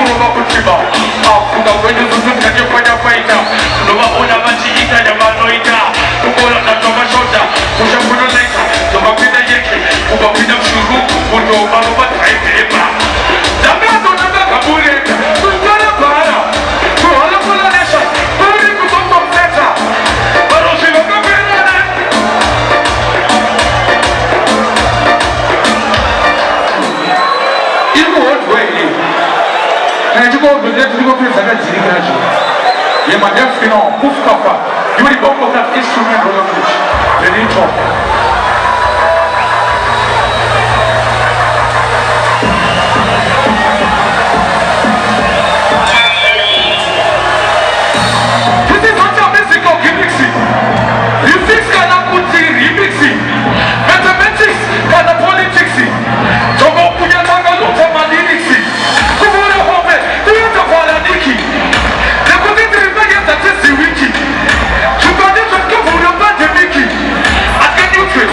kuruba kuchiba afunga kwenye zuzuka jefanya faita nova una machiita ya manoita kukola na toba shota kushakuno laita toba pita yeke kuba pita mshuru kuto baruba taipeba zambazo nanga kabuleta kusana para kuhala kula nesha kuri kutoka mteta barosi waka penane iku watu wewe na juko bidete juko pesa kazi zikacho ye madef kino kufukafa yuri bongo that instrument roller pitch ready to this is what music of remixing you fix kana kuti remixing mathematics kana politics togo kuya tanga luta madinixi kubura hope tuta fala diki le kuti tribega tati wiki tukade tukavura bande wiki akani utwe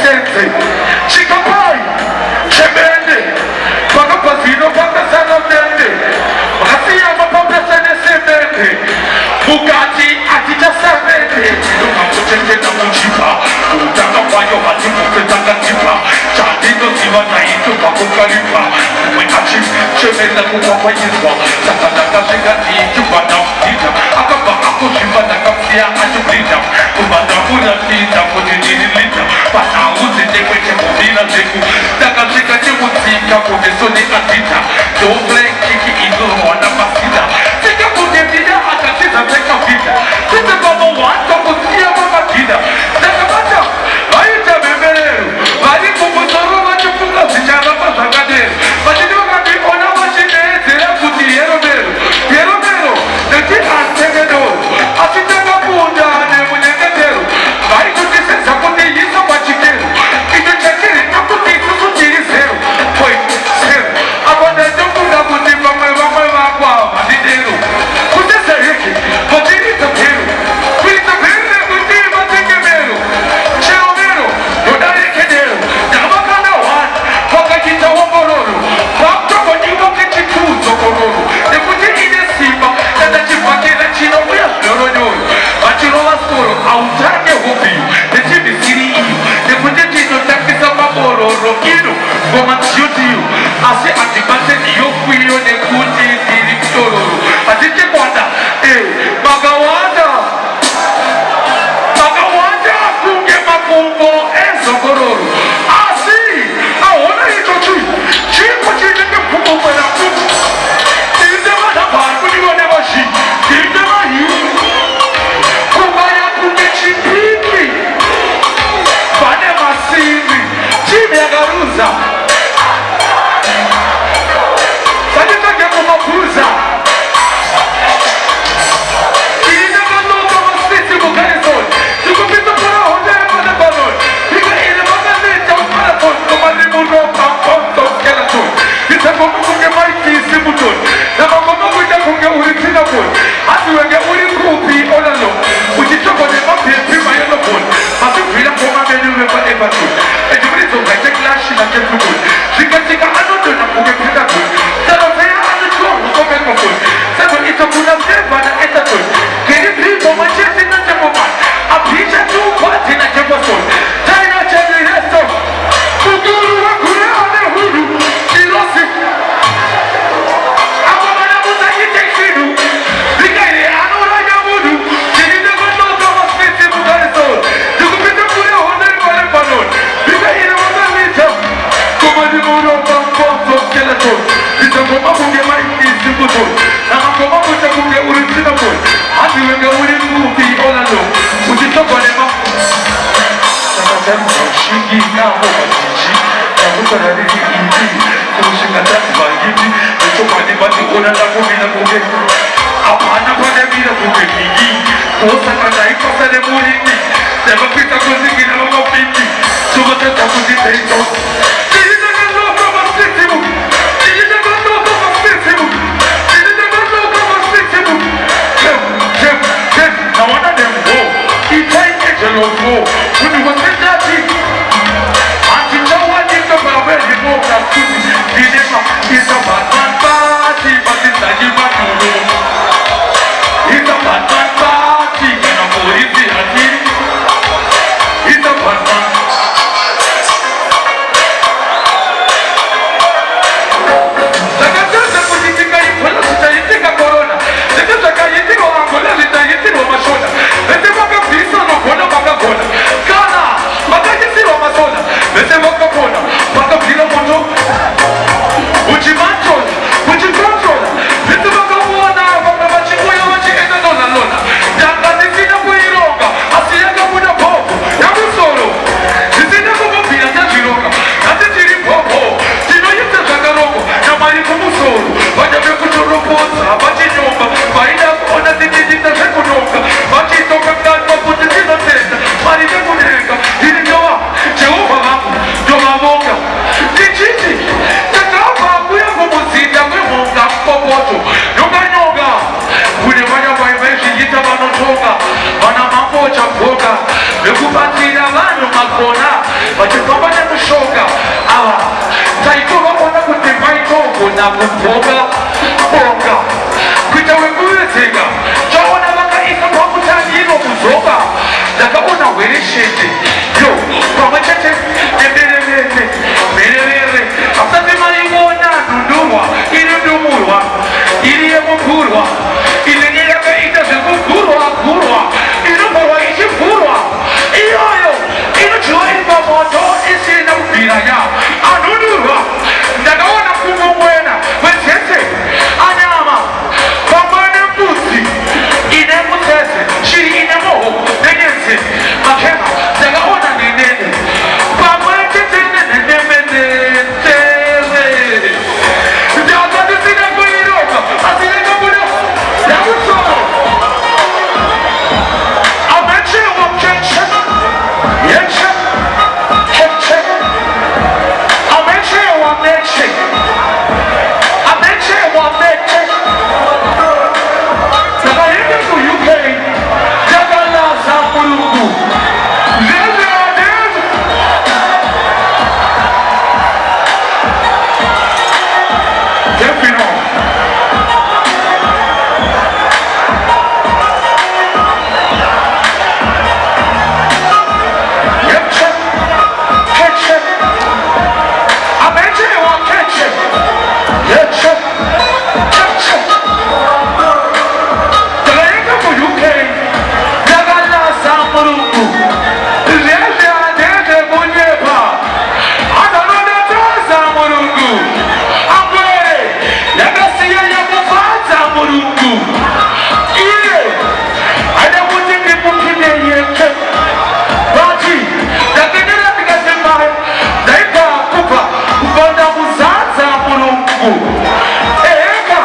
Sense, Chikapai, Chemende, Pagapazino, Pagasano Mende, Rasia Mapapasane Semende, Bugatti, Atita Savende, Lukapuche Namuchipa, Utaka Payo Hatimu Petaka, Chandino Sivana into Pakukalipa, Wikachi, Chemenda Kupapayiswa, Sakataka Shigati, Chubana, Akaba Akushimana Kapsia, Atubita, Kubana Pura Tita, Putinita, Patauzi, Tekwechimina, Teku, Takashika Timutika, Pudesoni Atita, Doble Kiki Indo, Wana Masida, Tika Putina, Akatita, Teka Vita, Tita Baba Wanta, Putia Mama Tida, Takamata, Aita Beberu, Badi Pumuzoro, Machuka, Sicharapa, Zagade, but you don't have the honor machine, Teraputi, Yeromero, Yeromero, the Tika Tegedo, Asitaka Punda, and Munekatero, I could listen to Sapote, Yiso Pachikel, if you check it, I could take to put it zero, point, zero. I want to do that with the Mama, Didero, put this a Ricky, but it is a hero. With the Verde, with the Matekero, Cheomero, Yodari Kedero, Namakana one, Pakakita Wamororo, Papa, when you don't get your tools, Socorro, they put it in a Sipa, and that you packet that you know we are no, but you know what's going on, I'll tell you who you, the TV City, they put it in the Takisa Maporo, Rokino, Woman shoot you, I say at the button, you feel the good director, I think you want that, Bagawanda, Kuge Makumbo, and Socorro, I see, I want to hit you, cheap what you think of Kumo when I put, you never have one, when you never see, you never hear, Kumaya Kumechi Piki, Vanema Simi, Jimmy Agaruza, Sanita Gakumapuza. Wana mambo cha mboga, mekupatia wanu makona, ndakona kubonga bonga kuita wekuwedzeka chaona vakaisa pakutangiro kuzoka ndakaona hwereshete yo pamwe chete nemberevere asati maiona nhundurwa iri dumurwa iri yekugurwa inenge yakaita zvekugurwa inogurwa ichigurwa iyoyo inodyiwa iri pamoto isina kubviranya anhundurwa ndakaona kumomwena wetsetse anyama pamwe nembudzi ine mutsetse shiri ine moho nenyedzi makema ndakaona nenene pamwe chete nenemenetere ndakandisina kuiroka asi nekabuda yakutsoro amechewa keche yeche keche amechewa meche amechewa meche ndakaenda kuuk ndakalaza mulungu zvezveadezi zefino yeche keche amechewa keche yeche keche ndakaenda kuuk ndakalaza mulungu zvezveadezi kunyepa anonodataza mulungu amwere yakasiya yakufadza mulungu iye ada kuti ndimupinde yeke vati ndakenera ndikazemai ndaibva kubva ndamuzadza mulungu eka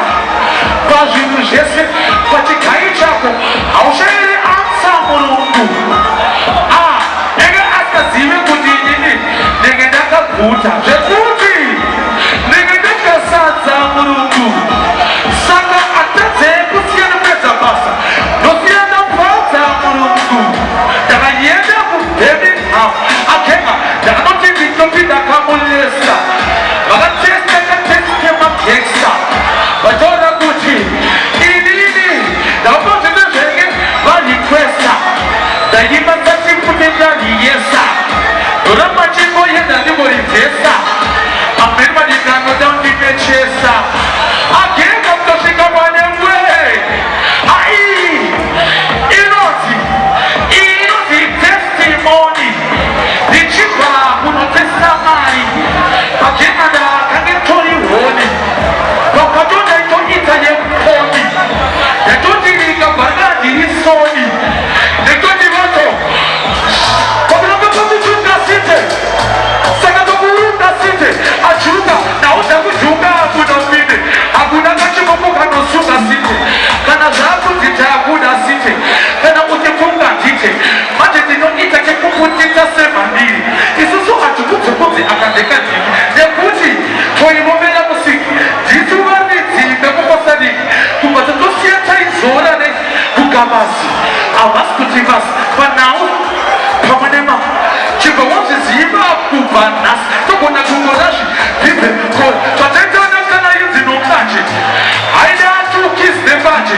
pazvinhu zvese pachigai chako haushayiri ansa mulungu enge asikazive kuti inini ndenge ndakaguta zvekuti ndenge ndakasadza mulungu saka atadzei kusiyana kuedza basa ndosiyana kufadza mulungu ndakaenda kubirmingham akenga ndakanoti nditombi ndakamulesa vakatesite mageksa vachaona kuti inini ndakapozvine zvenge varikwesta ndaimba tsati kuti ndaniyesa ndoramba chingoenda ndimborimvesa amweni madikano dandimechesa agenga kutosvika panemwe ai inoti testimoni ndichibva kunotesa mari agenga ndakange tori hone vakatondaitoita yekoni ndatoti rikabvarika ndiri soni ndetoti vato pakunanga pakutunga site saka tokurunga site ajuka nauda kujuka hakuna mine hakuna kachimomoka nosunga site kana zvakudzita hakuda site kana utifunga ndite manje ndinoita chekukutita semhandiri isusu hatikudzokodzi akandekadiki nekuti toimovera musiki ndisuvanidzika kupasadiki kubva tatosiya taizora nekugamazi havasi kuti basi panhau pamwe nemama chibva wazviziva kubva nhasi togona kungorazvi bhibhekol zvataitana kana idzi nomanje haida atukizde manje